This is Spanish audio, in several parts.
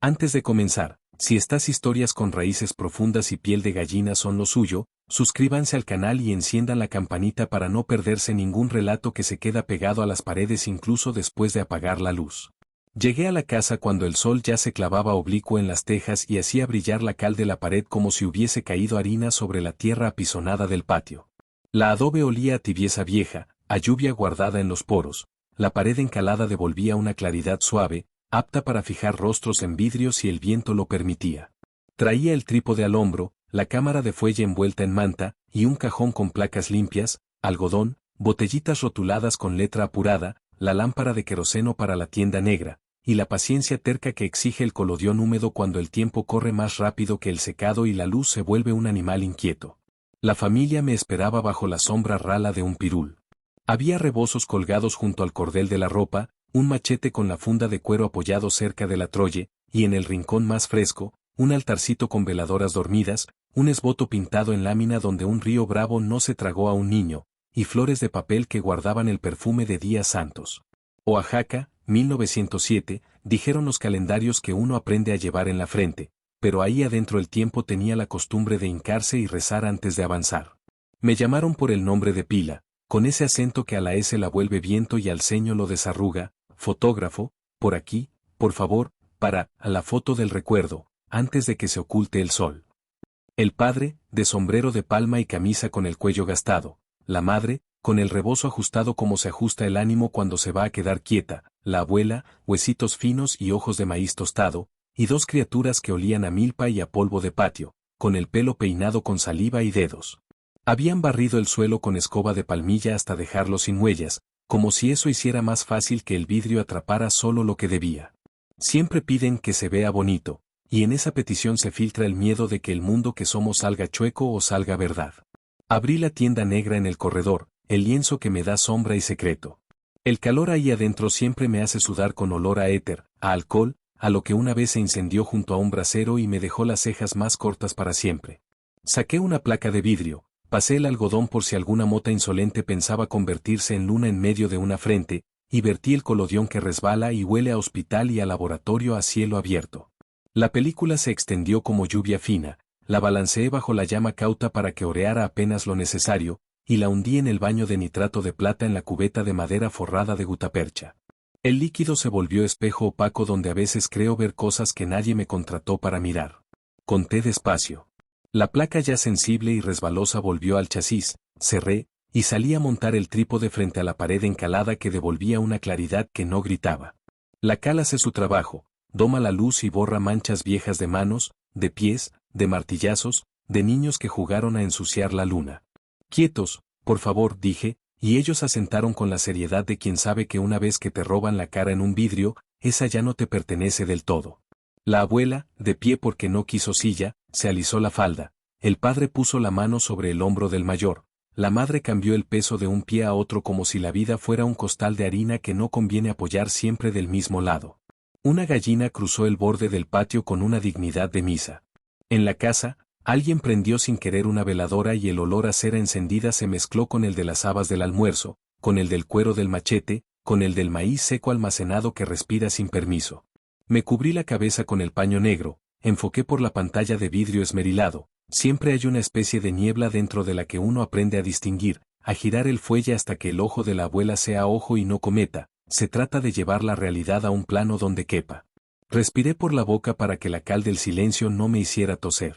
Antes de comenzar, si estas historias con raíces profundas y piel de gallina son lo suyo, suscríbanse al canal y enciendan la campanita para no perderse ningún relato que se queda pegado a las paredes incluso después de apagar la luz. Llegué a la casa cuando el sol ya se clavaba oblicuo en las tejas y hacía brillar la cal de la pared como si hubiese caído harina sobre la tierra apisonada del patio. La adobe olía a tibieza vieja, a lluvia guardada en los poros. La pared encalada devolvía una claridad suave, apta para fijar rostros en vidrio si el viento lo permitía. Traía el trípode al hombro, la cámara de fuelle envuelta en manta, y un cajón con placas limpias, algodón, botellitas rotuladas con letra apurada, la lámpara de queroseno para la tienda negra, y la paciencia terca que exige el colodión húmedo cuando el tiempo corre más rápido que el secado y la luz se vuelve un animal inquieto. La familia me esperaba bajo la sombra rala de un pirul. Había rebozos colgados junto al cordel de la ropa, un machete con la funda de cuero apoyado cerca de la troye, y en el rincón más fresco, un altarcito con veladoras dormidas, un esboto pintado en lámina donde un río bravo no se tragó a un niño, y flores de papel que guardaban el perfume de días santos. Oaxaca, 1907, dijeron los calendarios que uno aprende a llevar en la frente, pero ahí adentro el tiempo tenía la costumbre de hincarse y rezar antes de avanzar. Me llamaron por el nombre de pila, con ese acento que a la S la vuelve viento y al ceño lo desarruga, fotógrafo, por aquí, por favor, para la foto del recuerdo, antes de que se oculte el sol. El padre, de sombrero de palma y camisa con el cuello gastado, la madre, con el rebozo ajustado como se ajusta el ánimo cuando se va a quedar quieta, la abuela, huesitos finos y ojos de maíz tostado, y dos criaturas que olían a milpa y a polvo de patio, con el pelo peinado con saliva y dedos. Habían barrido el suelo con escoba de palmilla hasta dejarlo sin huellas, como si eso hiciera más fácil que el vidrio atrapara solo lo que debía. Siempre piden que se vea bonito, y en esa petición se filtra el miedo de que el mundo que somos salga chueco o salga verdad. Abrí la tienda negra en el corredor, el lienzo que me da sombra y secreto. El calor ahí adentro siempre me hace sudar con olor a éter, a alcohol, a lo que una vez se incendió junto a un brasero y me dejó las cejas más cortas para siempre. Saqué una placa de vidrio, pasé el algodón por si alguna mota insolente pensaba convertirse en luna en medio de una frente, y vertí el colodión que resbala y huele a hospital y a laboratorio a cielo abierto. La película se extendió como lluvia fina, la balanceé bajo la llama cauta para que oreara apenas lo necesario, y la hundí en el baño de nitrato de plata en la cubeta de madera forrada de gutapercha. El líquido se volvió espejo opaco donde a veces creo ver cosas que nadie me contrató para mirar. Conté despacio. La placa ya sensible y resbalosa volvió al chasis, cerré, y salí a montar el trípode frente a la pared encalada que devolvía una claridad que no gritaba. La cal hace su trabajo, doma la luz y borra manchas viejas de manos, de pies, de martillazos, de niños que jugaron a ensuciar la luna. Quietos, por favor, dije, y ellos asentaron con la seriedad de quien sabe que una vez que te roban la cara en un vidrio, esa ya no te pertenece del todo. La abuela, de pie porque no quiso silla, se alisó la falda, el padre puso la mano sobre el hombro del mayor, la madre cambió el peso de un pie a otro como si la vida fuera un costal de harina que no conviene apoyar siempre del mismo lado. Una gallina cruzó el borde del patio con una dignidad de misa. En la casa, alguien prendió sin querer una veladora y el olor a cera encendida se mezcló con el de las habas del almuerzo, con el del cuero del machete, con el del maíz seco almacenado que respira sin permiso. Me cubrí la cabeza con el paño negro, enfoqué por la pantalla de vidrio esmerilado. Siempre hay una especie de niebla dentro de la que uno aprende a distinguir, a girar el fuelle hasta que el ojo de la abuela sea ojo y no cometa. Se trata de llevar la realidad a un plano donde quepa. Respiré por la boca para que la cal del silencio no me hiciera toser.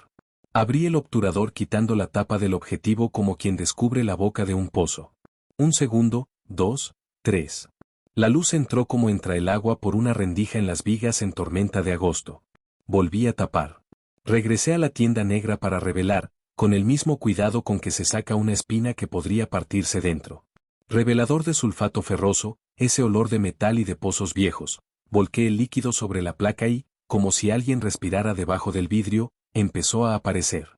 Abrí el obturador quitando la tapa del objetivo como quien descubre la boca de un pozo. Un segundo, 2, 3. La luz entró como entra el agua por una rendija en las vigas en tormenta de agosto. Volví a tapar. Regresé a la tienda negra para revelar, con el mismo cuidado con que se saca una espina que podría partirse dentro. Revelador de sulfato ferroso, ese olor de metal y de pozos viejos. Volqué el líquido sobre la placa y, como si alguien respirara debajo del vidrio, empezó a aparecer.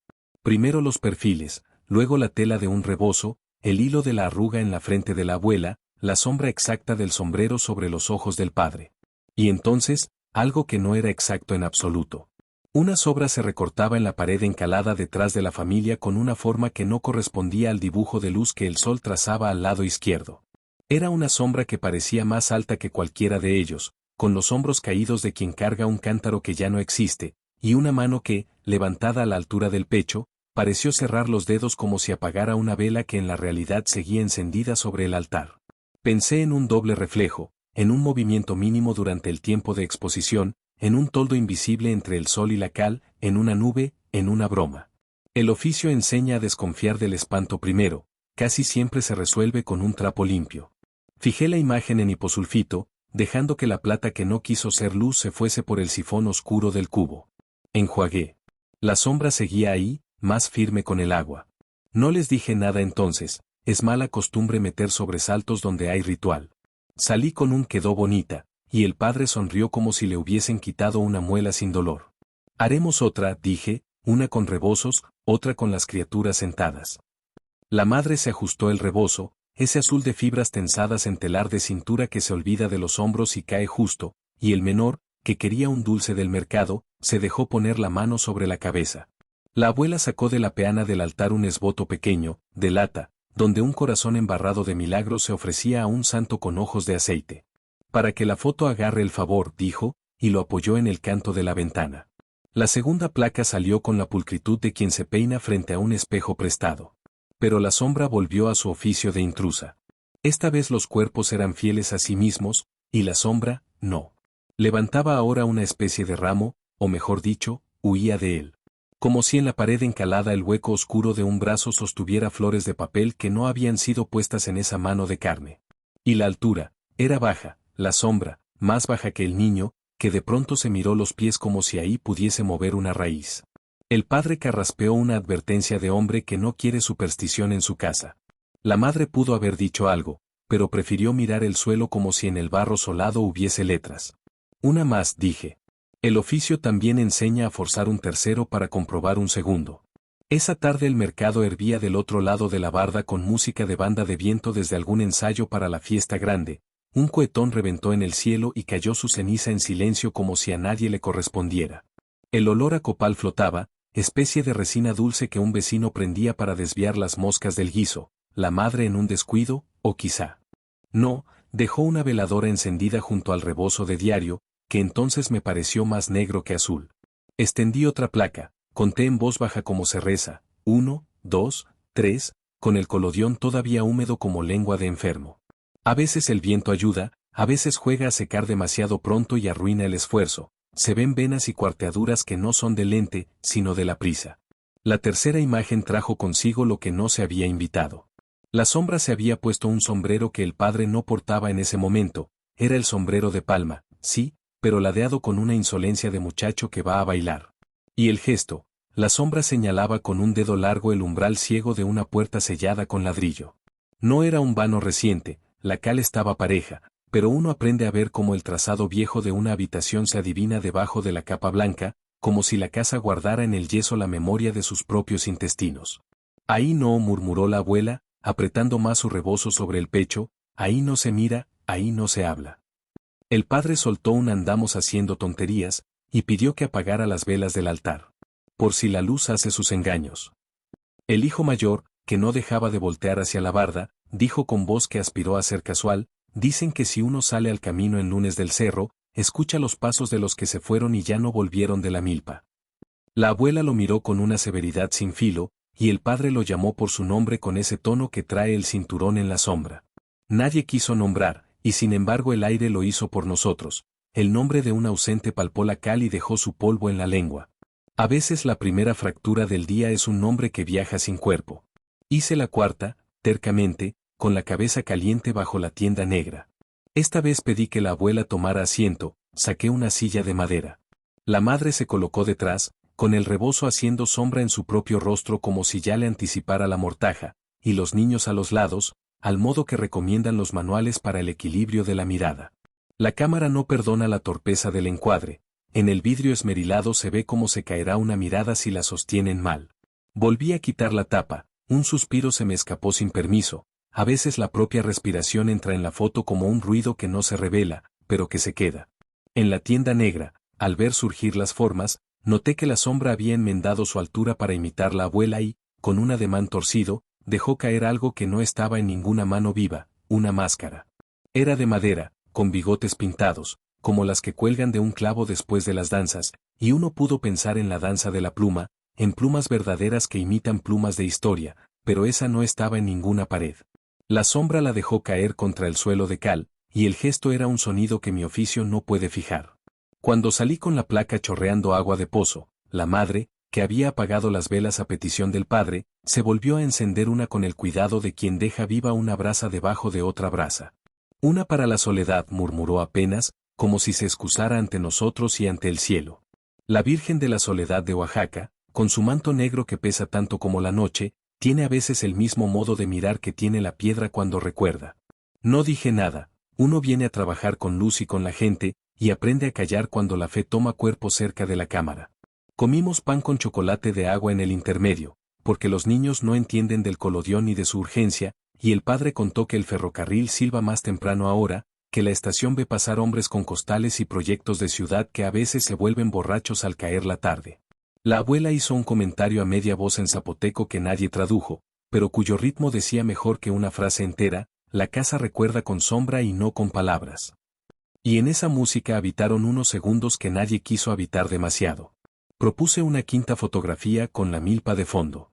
Primero los perfiles, luego la tela de un rebozo, el hilo de la arruga en la frente de la abuela, la sombra exacta del sombrero sobre los ojos del padre. Y entonces, algo que no era exacto en absoluto. Una sobra se recortaba en la pared encalada detrás de la familia con una forma que no correspondía al dibujo de luz que el sol trazaba al lado izquierdo. Era una sombra que parecía más alta que cualquiera de ellos, con los hombros caídos de quien carga un cántaro que ya no existe, y una mano que, levantada a la altura del pecho, pareció cerrar los dedos como si apagara una vela que en la realidad seguía encendida sobre el altar. Pensé en un doble reflejo, en un movimiento mínimo durante el tiempo de exposición, en un toldo invisible entre el sol y la cal, en una nube, en una broma. El oficio enseña a desconfiar del espanto primero, casi siempre se resuelve con un trapo limpio. Fijé la imagen en hiposulfito, dejando que la plata que no quiso ser luz se fuese por el sifón oscuro del cubo. Enjuagué. La sombra seguía ahí, más firme con el agua. No les dije nada entonces, es mala costumbre meter sobresaltos donde hay ritual. Salí con un quedó bonita, y el padre sonrió como si le hubiesen quitado una muela sin dolor. Haremos otra, dije, una con rebozos, otra con las criaturas sentadas. La madre se ajustó el rebozo, ese azul de fibras tensadas en telar de cintura que se olvida de los hombros y cae justo, y el menor, que quería un dulce del mercado, se dejó poner la mano sobre la cabeza. La abuela sacó de la peana del altar un esboto pequeño, de lata, donde un corazón embarrado de milagros se ofrecía a un santo con ojos de aceite. Para que la foto agarre el favor, dijo, y lo apoyó en el canto de la ventana. La segunda placa salió con la pulcritud de quien se peina frente a un espejo prestado. Pero la sombra volvió a su oficio de intrusa. Esta vez los cuerpos eran fieles a sí mismos, y la sombra, no. Levantaba ahora una especie de ramo, o mejor dicho, huía de él. Como si en la pared encalada el hueco oscuro de un brazo sostuviera flores de papel que no habían sido puestas en esa mano de carne. Y la altura, era baja, la sombra, más baja que el niño, que de pronto se miró los pies como si ahí pudiese mover una raíz. El padre carraspeó una advertencia de hombre que no quiere superstición en su casa. La madre pudo haber dicho algo, pero prefirió mirar el suelo como si en el barro solado hubiese letras. Una más, dije. El oficio también enseña a forzar un tercero para comprobar un segundo. Esa tarde el mercado hervía del otro lado de la barda con música de banda de viento desde algún ensayo para la fiesta grande. Un cohetón reventó en el cielo y cayó su ceniza en silencio como si a nadie le correspondiera. El olor a copal flotaba, especie de resina dulce que un vecino prendía para desviar las moscas del guiso, la madre en un descuido, o quizá. No, dejó una veladora encendida junto al rebozo de diario, que entonces me pareció más negro que azul. Extendí otra placa, conté en voz baja como se reza, 1, 2, 3, con el colodión todavía húmedo como lengua de enfermo. A veces el viento ayuda, a veces juega a secar demasiado pronto y arruina el esfuerzo. Se ven venas y cuarteaduras que no son de lente, sino de la prisa. La tercera imagen trajo consigo lo que no se había invitado. La sombra se había puesto un sombrero que el padre no portaba en ese momento, era el sombrero de palma, sí, pero ladeado con una insolencia de muchacho que va a bailar. Y el gesto, la sombra señalaba con un dedo largo el umbral ciego de una puerta sellada con ladrillo. No era un vano reciente, la cal estaba pareja, pero uno aprende a ver cómo el trazado viejo de una habitación se adivina debajo de la capa blanca, como si la casa guardara en el yeso la memoria de sus propios intestinos. Ahí no, murmuró la abuela, apretando más su rebozo sobre el pecho, ahí no se mira, ahí no se habla. El padre soltó un andamos haciendo tonterías, y pidió que apagara las velas del altar. Por si la luz hace sus engaños. El hijo mayor, que no dejaba de voltear hacia la barda, dijo con voz que aspiró a ser casual, dicen que si uno sale al camino en Lunes del Cerro, escucha los pasos de los que se fueron y ya no volvieron de la milpa. La abuela lo miró con una severidad sin filo, y el padre lo llamó por su nombre con ese tono que trae el cinturón en la sombra. Nadie quiso nombrar, y sin embargo el aire lo hizo por nosotros. El nombre de un ausente palpó la cal y dejó su polvo en la lengua. A veces la primera fractura del día es un nombre que viaja sin cuerpo. Hice la cuarta, tercamente, con la cabeza caliente bajo la tienda negra. Esta vez pedí que la abuela tomara asiento, saqué una silla de madera. La madre se colocó detrás, con el rebozo haciendo sombra en su propio rostro como si ya le anticipara la mortaja, y los niños a los lados, al modo que recomiendan los manuales para el equilibrio de la mirada. La cámara no perdona la torpeza del encuadre, en el vidrio esmerilado se ve cómo se caerá una mirada si la sostienen mal. Volví a quitar la tapa, un suspiro se me escapó sin permiso, a veces la propia respiración entra en la foto como un ruido que no se revela, pero que se queda. En la tienda negra, al ver surgir las formas, noté que la sombra había enmendado su altura para imitar la abuela y, con un ademán torcido, dejó caer algo que no estaba en ninguna mano viva, una máscara. Era de madera, con bigotes pintados, como las que cuelgan de un clavo después de las danzas, y uno pudo pensar en la danza de la pluma, en plumas verdaderas que imitan plumas de historia, pero esa no estaba en ninguna pared. La sombra la dejó caer contra el suelo de cal, y el gesto era un sonido que mi oficio no puede fijar. Cuando salí con la placa chorreando agua de pozo, la madre, que había apagado las velas a petición del padre, se volvió a encender una con el cuidado de quien deja viva una brasa debajo de otra brasa. Una para la soledad, murmuró apenas, como si se excusara ante nosotros y ante el cielo. La Virgen de la Soledad de Oaxaca, con su manto negro que pesa tanto como la noche, tiene a veces el mismo modo de mirar que tiene la piedra cuando recuerda. No dije nada, uno viene a trabajar con luz y con la gente, y aprende a callar cuando la fe toma cuerpo cerca de la cámara. Comimos pan con chocolate de agua en el intermedio, porque los niños no entienden del colodión ni de su urgencia, y el padre contó que el ferrocarril silba más temprano ahora, que la estación ve pasar hombres con costales y proyectos de ciudad que a veces se vuelven borrachos al caer la tarde. La abuela hizo un comentario a media voz en zapoteco que nadie tradujo, pero cuyo ritmo decía mejor que una frase entera: la casa recuerda con sombra y no con palabras. Y en esa música habitaron unos segundos que nadie quiso habitar demasiado. Propuse una quinta fotografía con la milpa de fondo.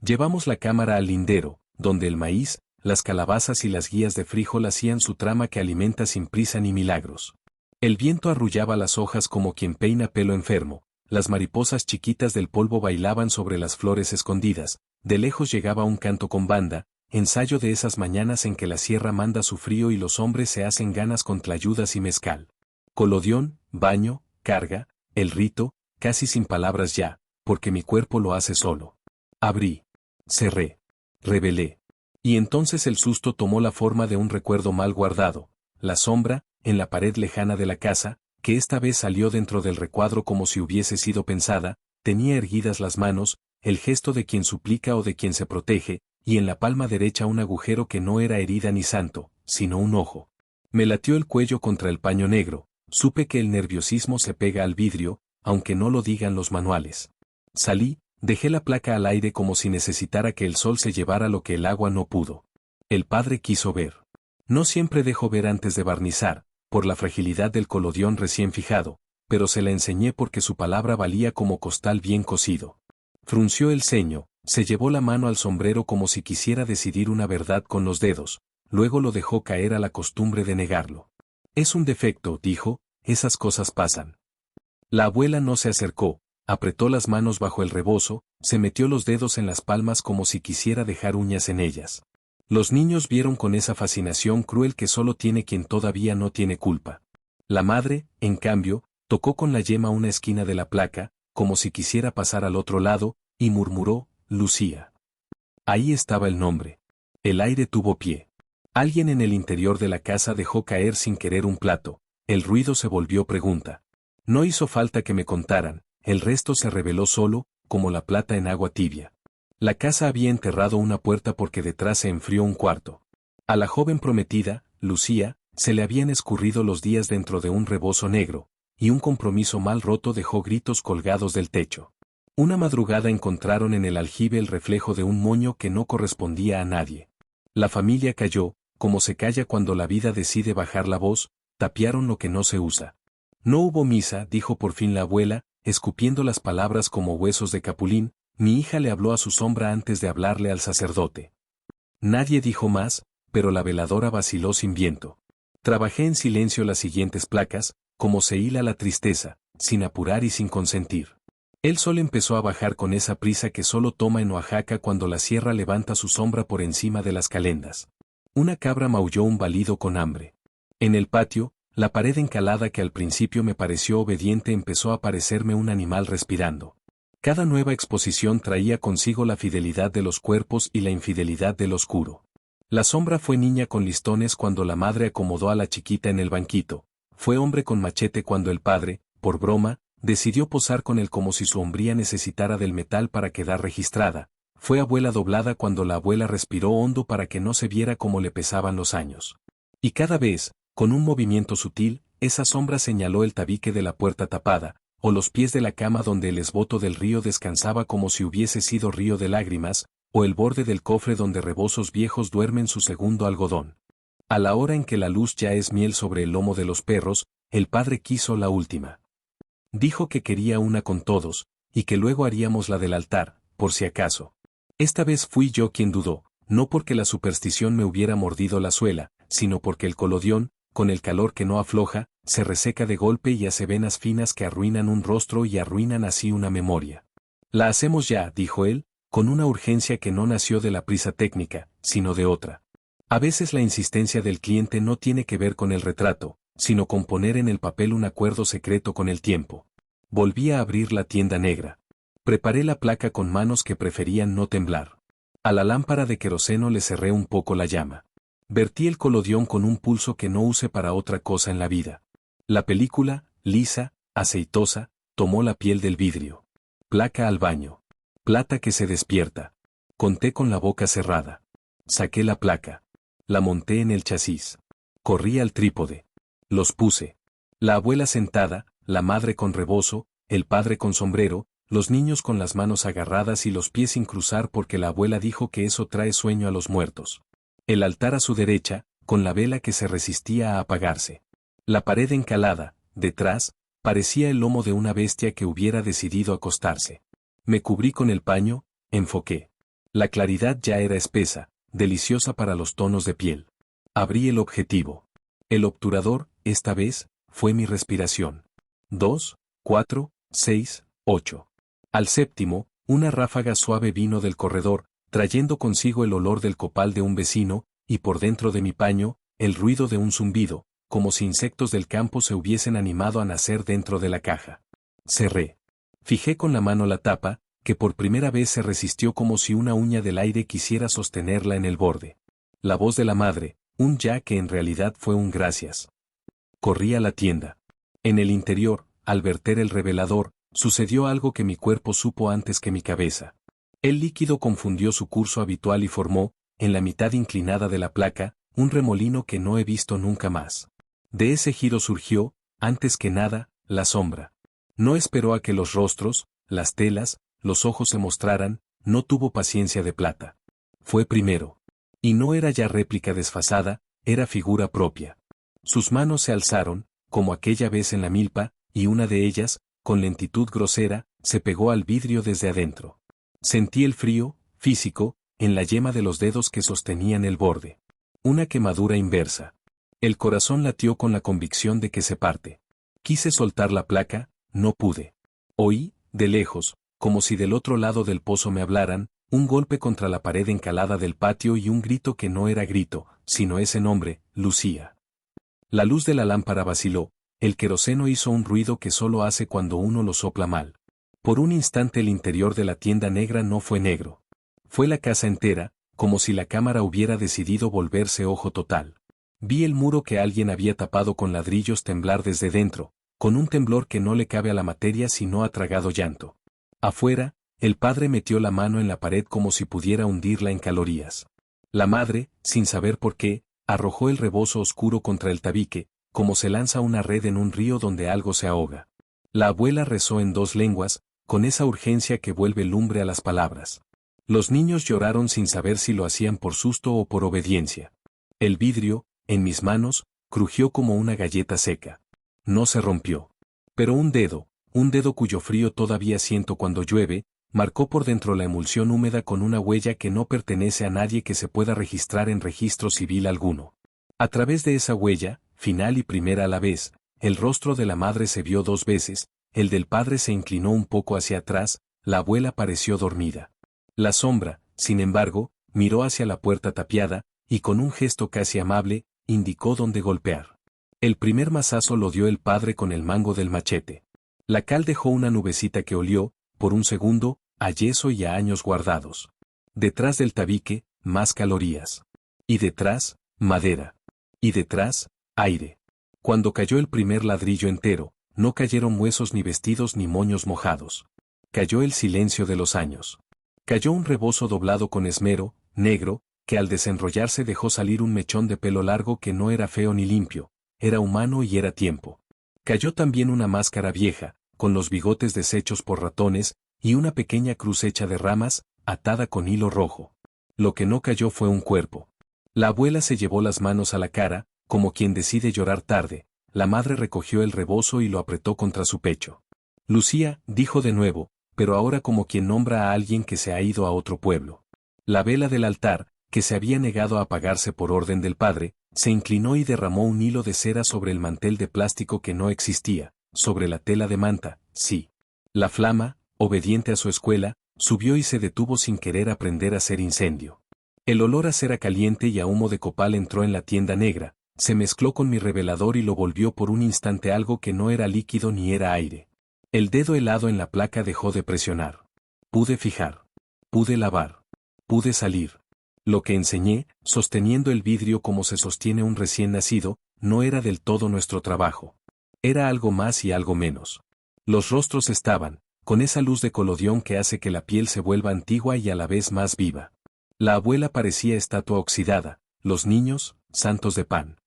Llevamos la cámara al lindero, donde el maíz, las calabazas y las guías de frijol hacían su trama que alimenta sin prisa ni milagros. El viento arrullaba las hojas como quien peina pelo enfermo, las mariposas chiquitas del polvo bailaban sobre las flores escondidas, de lejos llegaba un canto con banda, ensayo de esas mañanas en que la sierra manda su frío y los hombres se hacen ganas con tlayudas y mezcal. Colodión, baño, carga, el rito, casi sin palabras ya, porque mi cuerpo lo hace solo. Abrí. Cerré. Revelé. Y entonces el susto tomó la forma de un recuerdo mal guardado, la sombra, en la pared lejana de la casa, que esta vez salió dentro del recuadro como si hubiese sido pensada, tenía erguidas las manos, el gesto de quien suplica o de quien se protege, y en la palma derecha un agujero que no era herida ni santo, sino un ojo. Me latió el cuello contra el paño negro, supe que el nerviosismo se pega al vidrio, aunque no lo digan los manuales. Salí, dejé la placa al aire como si necesitara que el sol se llevara lo que el agua no pudo. El padre quiso ver. No siempre dejo ver antes de barnizar, por la fragilidad del colodión recién fijado, pero se la enseñé porque su palabra valía como costal bien cocido. Frunció el ceño, se llevó la mano al sombrero como si quisiera decidir una verdad con los dedos, luego lo dejó caer a la costumbre de negarlo. Es un defecto, dijo, esas cosas pasan. La abuela no se acercó, apretó las manos bajo el rebozo, se metió los dedos en las palmas como si quisiera dejar uñas en ellas. Los niños vieron con esa fascinación cruel que solo tiene quien todavía no tiene culpa. La madre, en cambio, tocó con la yema una esquina de la placa, como si quisiera pasar al otro lado, y murmuró: Lucía. Ahí estaba el nombre. El aire tuvo pie. Alguien en el interior de la casa dejó caer sin querer un plato, el ruido se volvió pregunta. No hizo falta que me contaran, el resto se reveló solo, como la plata en agua tibia. La casa había enterrado una puerta porque detrás se enfrió un cuarto. A la joven prometida, Lucía, se le habían escurrido los días dentro de un rebozo negro, y un compromiso mal roto dejó gritos colgados del techo. Una madrugada encontraron en el aljibe el reflejo de un moño que no correspondía a nadie. La familia cayó, como se calla cuando la vida decide bajar la voz, tapiaron lo que no se usa. No hubo misa, dijo por fin la abuela, escupiendo las palabras como huesos de capulín. Mi hija le habló a su sombra antes de hablarle al sacerdote. Nadie dijo más, pero la veladora vaciló sin viento. Trabajé en silencio las siguientes placas, como se hila la tristeza, sin apurar y sin consentir. El sol empezó a bajar con esa prisa que solo toma en Oaxaca cuando la sierra levanta su sombra por encima de las calendas. Una cabra maulló un balido con hambre. En el patio, la pared encalada que al principio me pareció obediente empezó a parecerme un animal respirando. Cada nueva exposición traía consigo la fidelidad de los cuerpos y la infidelidad del oscuro. La sombra fue niña con listones cuando la madre acomodó a la chiquita en el banquito, fue hombre con machete cuando el padre, por broma, decidió posar con él como si su hombría necesitara del metal para quedar registrada, fue abuela doblada cuando la abuela respiró hondo para que no se viera cómo le pesaban los años. Y cada vez, con un movimiento sutil, esa sombra señaló el tabique de la puerta tapada, o los pies de la cama donde el esboto del río descansaba como si hubiese sido río de lágrimas, o el borde del cofre donde rebozos viejos duermen su segundo algodón. A la hora en que la luz ya es miel sobre el lomo de los perros, el padre quiso la última. Dijo que quería una con todos, y que luego haríamos la del altar, por si acaso. Esta vez fui yo quien dudó, no porque la superstición me hubiera mordido la suela, sino porque el colodión, con el calor que no afloja, se reseca de golpe y hace venas finas que arruinan un rostro y arruinan así una memoria. La hacemos ya, dijo él, con una urgencia que no nació de la prisa técnica, sino de otra. A veces la insistencia del cliente no tiene que ver con el retrato, sino con poner en el papel un acuerdo secreto con el tiempo. Volví a abrir la tienda negra. Preparé la placa con manos que preferían no temblar. A la lámpara de queroseno le cerré un poco la llama. Vertí el colodión con un pulso que no use para otra cosa en la vida. La película, lisa, aceitosa, tomó la piel del vidrio. Placa al baño. Plata que se despierta. Conté con la boca cerrada. Saqué la placa. La monté en el chasis. Corrí al trípode. Los puse. La abuela sentada, la madre con rebozo, el padre con sombrero, los niños con las manos agarradas y los pies sin cruzar porque la abuela dijo que eso trae sueño a los muertos. El altar a su derecha, con la vela que se resistía a apagarse. La pared encalada, detrás, parecía el lomo de una bestia que hubiera decidido acostarse. Me cubrí con el paño, enfoqué. La claridad ya era espesa, deliciosa para los tonos de piel. Abrí el objetivo. El obturador, esta vez, fue mi respiración. 2, 4, 6, 8. Al séptimo, una ráfaga suave vino del corredor, trayendo consigo el olor del copal de un vecino, y por dentro de mi paño, el ruido de un zumbido, como si insectos del campo se hubiesen animado a nacer dentro de la caja. Cerré. Fijé con la mano la tapa, que por primera vez se resistió como si una uña del aire quisiera sostenerla en el borde. La voz de la madre, un ya que en realidad fue un gracias. Corrí a la tienda. En el interior, al verter el revelador, sucedió algo que mi cuerpo supo antes que mi cabeza. El líquido confundió su curso habitual y formó, en la mitad inclinada de la placa, un remolino que no he visto nunca más. De ese giro surgió, antes que nada, la sombra. No esperó a que los rostros, las telas, los ojos se mostraran, no tuvo paciencia de plata. Fue primero. Y no era ya réplica desfasada, era figura propia. Sus manos se alzaron, como aquella vez en la milpa, y una de ellas, con lentitud grosera, se pegó al vidrio desde adentro. Sentí el frío, físico, en la yema de los dedos que sostenían el borde. Una quemadura inversa. El corazón latió con la convicción de que se parte. Quise soltar la placa, no pude. Oí, de lejos, como si del otro lado del pozo me hablaran, un golpe contra la pared encalada del patio y un grito que no era grito, sino ese nombre, Lucía. La luz de la lámpara vaciló, el queroseno hizo un ruido que solo hace cuando uno lo sopla mal. Por un instante el interior de la tienda negra no fue negro. Fue la casa entera, como si la cámara hubiera decidido volverse ojo total. Vi el muro que alguien había tapado con ladrillos temblar desde dentro, con un temblor que no le cabe a la materia si no ha tragado llanto. Afuera, el padre metió la mano en la pared como si pudiera hundirla en calorías. La madre, sin saber por qué, arrojó el rebozo oscuro contra el tabique, como se lanza una red en un río donde algo se ahoga. La abuela rezó en dos lenguas, con esa urgencia que vuelve lumbre a las palabras. Los niños lloraron sin saber si lo hacían por susto o por obediencia. El vidrio, en mis manos, crujió como una galleta seca. No se rompió. Pero un dedo cuyo frío todavía siento cuando llueve, marcó por dentro la emulsión húmeda con una huella que no pertenece a nadie que se pueda registrar en registro civil alguno. A través de esa huella, final y primera a la vez, el rostro de la madre se vio dos veces, el del padre se inclinó un poco hacia atrás, la abuela pareció dormida. La sombra, sin embargo, miró hacia la puerta tapiada, y con un gesto casi amable, indicó dónde golpear. El primer mazazo lo dio el padre con el mango del machete. La cal dejó una nubecita que olió, por un segundo, a yeso y a años guardados. Detrás del tabique, más calorías. Y detrás, madera. Y detrás, aire. Cuando cayó el primer ladrillo entero, no cayeron huesos ni vestidos ni moños mojados. Cayó el silencio de los años. Cayó un rebozo doblado con esmero, negro, que al desenrollarse dejó salir un mechón de pelo largo que no era feo ni limpio, era humano y era tiempo. Cayó también una máscara vieja, con los bigotes deshechos por ratones, y una pequeña cruz hecha de ramas, atada con hilo rojo. Lo que no cayó fue un cuerpo. La abuela se llevó las manos a la cara, como quien decide llorar tarde, la madre recogió el rebozo y lo apretó contra su pecho. Lucía, dijo de nuevo, pero ahora como quien nombra a alguien que se ha ido a otro pueblo. La vela del altar, que se había negado a apagarse por orden del padre, se inclinó y derramó un hilo de cera sobre el mantel de plástico que no existía, sobre la tela de manta, sí. La flama, obediente a su escuela, subió y se detuvo sin querer aprender a hacer incendio. El olor a cera caliente y a humo de copal entró en la tienda negra, se mezcló con mi revelador y lo volvió por un instante algo que no era líquido ni era aire. El dedo helado en la placa dejó de presionar. Pude fijar. Pude lavar. Pude salir. Lo que enseñé, sosteniendo el vidrio como se sostiene un recién nacido, no era del todo nuestro trabajo. Era algo más y algo menos. Los rostros estaban, con esa luz de colodión que hace que la piel se vuelva antigua y a la vez más viva. La abuela parecía estatua oxidada, los niños, santos de pan.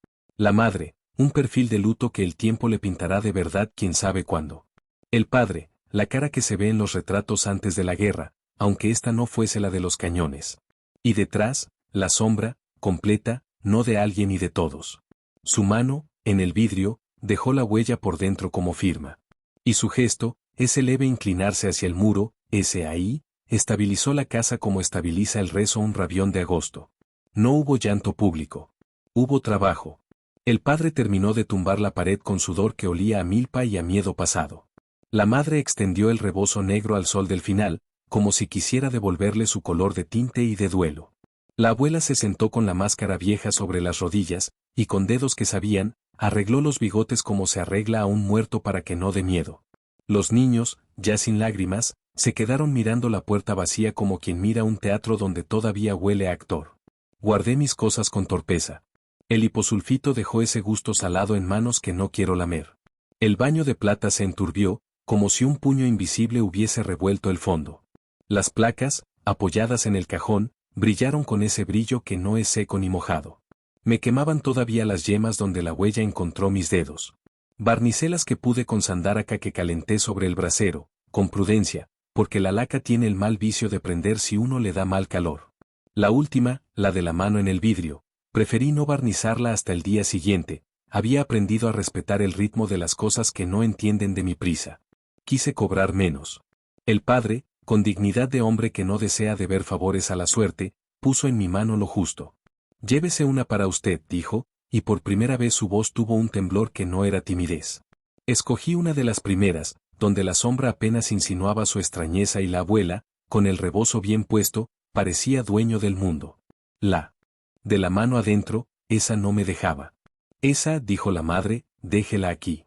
La madre, un perfil de luto que el tiempo le pintará de verdad quién sabe cuándo. El padre, la cara que se ve en los retratos antes de la guerra, aunque esta no fuese la de los cañones. Y detrás, la sombra, completa, no de alguien y de todos. Su mano, en el vidrio, dejó la huella por dentro como firma. Y su gesto, ese leve inclinarse hacia el muro, ese ahí, estabilizó la casa como estabiliza el rezo un rabión de agosto. No hubo llanto público. Hubo trabajo. El padre terminó de tumbar la pared con sudor que olía a milpa y a miedo pasado. La madre extendió el rebozo negro al sol del final, como si quisiera devolverle su color de tinte y de duelo. La abuela se sentó con la máscara vieja sobre las rodillas, y con dedos que sabían, arregló los bigotes como se arregla a un muerto para que no dé miedo. Los niños, ya sin lágrimas, se quedaron mirando la puerta vacía como quien mira un teatro donde todavía huele a actor. Guardé mis cosas con torpeza. El hiposulfito dejó ese gusto salado en manos que no quiero lamer. El baño de plata se enturbió, como si un puño invisible hubiese revuelto el fondo. Las placas, apoyadas en el cajón, brillaron con ese brillo que no es seco ni mojado. Me quemaban todavía las yemas donde la huella encontró mis dedos. Barnicé las que pude con sandáraca que calenté sobre el brasero, con prudencia, porque la laca tiene el mal vicio de prender si uno le da mal calor. La última, la de la mano en el vidrio, preferí no barnizarla hasta el día siguiente, había aprendido a respetar el ritmo de las cosas que no entienden de mi prisa. Quise cobrar menos. El padre, con dignidad de hombre que no desea deber favores a la suerte, puso en mi mano lo justo. Llévese una para usted, dijo, y por primera vez su voz tuvo un temblor que no era timidez. Escogí una de las primeras, donde la sombra apenas insinuaba su extrañeza y la abuela, con el rebozo bien puesto, parecía dueño del mundo. De la mano adentro, esa no me dejaba. Esa, dijo la madre, déjela aquí.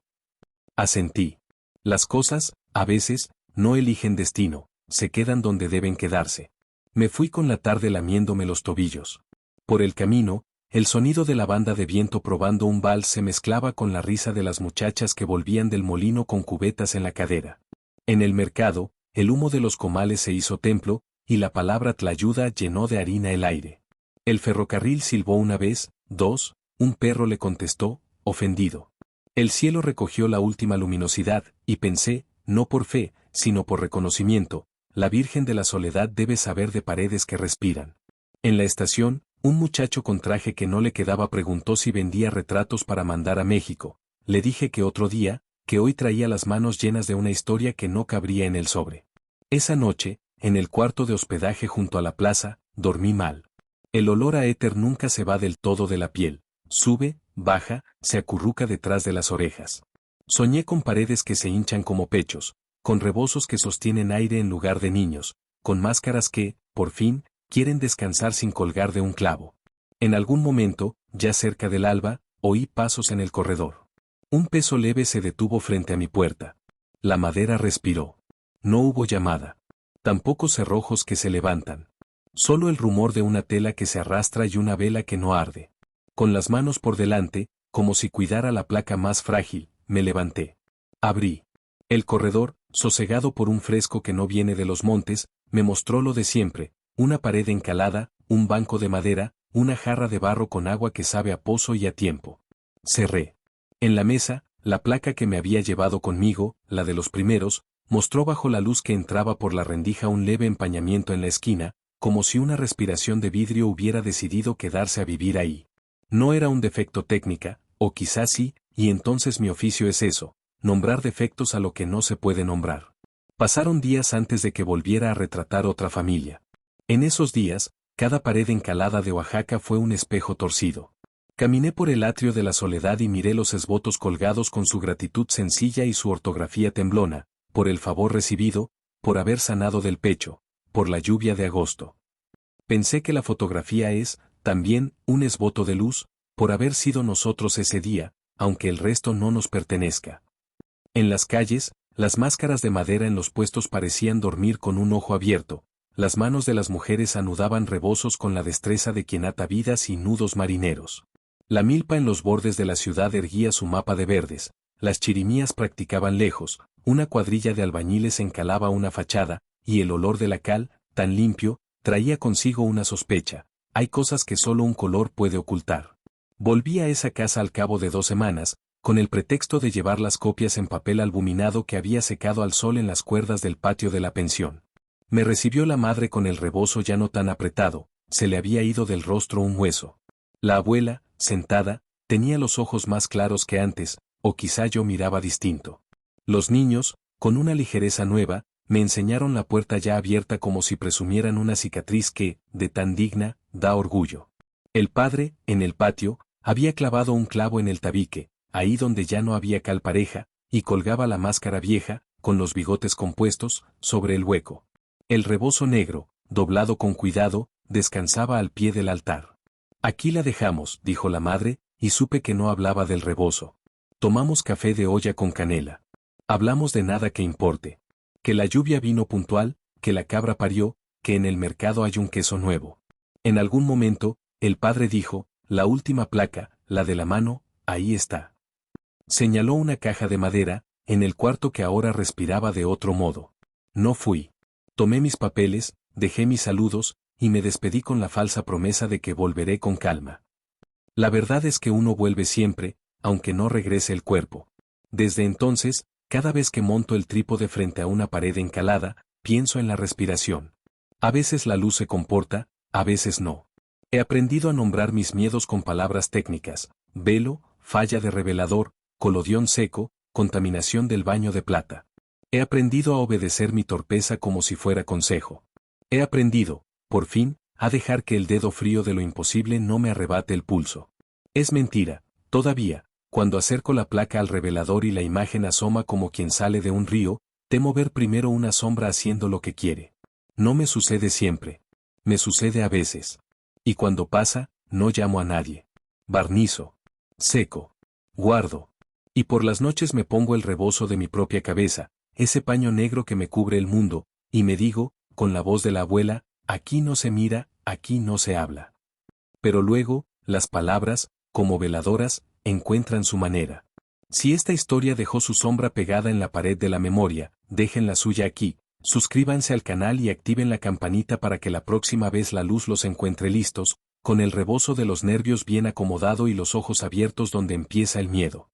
Asentí. Las cosas, a veces, no eligen destino, se quedan donde deben quedarse. Me fui con la tarde lamiéndome los tobillos. Por el camino, el sonido de la banda de viento probando un vals se mezclaba con la risa de las muchachas que volvían del molino con cubetas en la cadera. En el mercado, el humo de los comales se hizo templo, y la palabra tlayuda llenó de harina el aire. El ferrocarril silbó una vez, dos, un perro le contestó, ofendido. El cielo recogió la última luminosidad, y pensé, no por fe, sino por reconocimiento, la Virgen de la Soledad debe saber de paredes que respiran. En la estación, un muchacho con traje que no le quedaba preguntó si vendía retratos para mandar a México. Le dije que otro día, que hoy traía las manos llenas de una historia que no cabría en el sobre. Esa noche, en el cuarto de hospedaje junto a la plaza, dormí mal. El olor a éter nunca se va del todo de la piel. Sube, baja, se acurruca detrás de las orejas. Soñé con paredes que se hinchan como pechos, con rebozos que sostienen aire en lugar de niños, con máscaras que, por fin, quieren descansar sin colgar de un clavo. En algún momento, ya cerca del alba, oí pasos en el corredor. Un peso leve se detuvo frente a mi puerta. La madera respiró. No hubo llamada. Tampoco cerrojos que se levantan. Solo el rumor de una tela que se arrastra y una vela que no arde. Con las manos por delante, como si cuidara la placa más frágil, me levanté. Abrí. El corredor, sosegado por un fresco que no viene de los montes, me mostró lo de siempre, una pared encalada, un banco de madera, una jarra de barro con agua que sabe a pozo y a tiempo. Cerré. En la mesa, la placa que me había llevado conmigo, la de los primeros, mostró bajo la luz que entraba por la rendija un leve empañamiento en la esquina, como si una respiración de vidrio hubiera decidido quedarse a vivir ahí. No era un defecto técnica, o quizás sí, y entonces mi oficio es eso, nombrar defectos a lo que no se puede nombrar. Pasaron días antes de que volviera a retratar otra familia. En esos días, cada pared encalada de Oaxaca fue un espejo torcido. Caminé por el atrio de la soledad y miré los esvotos colgados con su gratitud sencilla y su ortografía temblona, por el favor recibido, por haber sanado del pecho, por la lluvia de agosto. Pensé que la fotografía es, también, un esvoto de luz, por haber sido nosotros ese día, aunque el resto no nos pertenezca. En las calles, las máscaras de madera en los puestos parecían dormir con un ojo abierto, las manos de las mujeres anudaban rebozos con la destreza de quien ata vidas y nudos marineros. La milpa en los bordes de la ciudad erguía su mapa de verdes, las chirimías practicaban lejos, una cuadrilla de albañiles encalaba una fachada, y el olor de la cal, tan limpio, traía consigo una sospecha. Hay cosas que solo un color puede ocultar. Volví a esa casa al cabo de 2 semanas, con el pretexto de llevar las copias en papel albuminado que había secado al sol en las cuerdas del patio de la pensión. Me recibió la madre con el rebozo ya no tan apretado, se le había ido del rostro un hueso. La abuela, sentada, tenía los ojos más claros que antes, o quizá yo miraba distinto. Los niños, con una ligereza nueva, me enseñaron la puerta ya abierta como si presumieran una cicatriz que, de tan digna, da orgullo. El padre, en el patio, había clavado un clavo en el tabique, ahí donde ya no había cal pareja, y colgaba la máscara vieja, con los bigotes compuestos, sobre el hueco. El rebozo negro, doblado con cuidado, descansaba al pie del altar. Aquí la dejamos, dijo la madre, y supe que no hablaba del rebozo. Tomamos café de olla con canela. Hablamos de nada que importe. Que la lluvia vino puntual, que la cabra parió, que en el mercado hay un queso nuevo. En algún momento, el padre dijo, la última placa, la de la mano, ahí está. Señaló una caja de madera, en el cuarto que ahora respiraba de otro modo. No fui. Tomé mis papeles, dejé mis saludos, y me despedí con la falsa promesa de que volveré con calma. La verdad es que uno vuelve siempre, aunque no regrese el cuerpo. Desde entonces, cada vez que monto el trípode frente a una pared encalada, pienso en la respiración. A veces la luz se comporta, a veces no. He aprendido a nombrar mis miedos con palabras técnicas: velo, falla de revelador, colodión seco, contaminación del baño de plata. He aprendido a obedecer mi torpeza como si fuera consejo. He aprendido, por fin, a dejar que el dedo frío de lo imposible no me arrebate el pulso. Es mentira, todavía, cuando acerco la placa al revelador y la imagen asoma como quien sale de un río, temo ver primero una sombra haciendo lo que quiere. No me sucede siempre. Me sucede a veces. Y cuando pasa, no llamo a nadie. Barnizo. Seco. Guardo. Y por las noches me pongo el rebozo de mi propia cabeza, ese paño negro que me cubre el mundo, y me digo, con la voz de la abuela, aquí no se mira, aquí no se habla. Pero luego, las palabras, como veladoras, encuentran su manera. Si esta historia dejó su sombra pegada en la pared de la memoria, dejen la suya aquí, suscríbanse al canal y activen la campanita para que la próxima vez la luz los encuentre listos, con el rebozo de los nervios bien acomodado y los ojos abiertos donde empieza el miedo.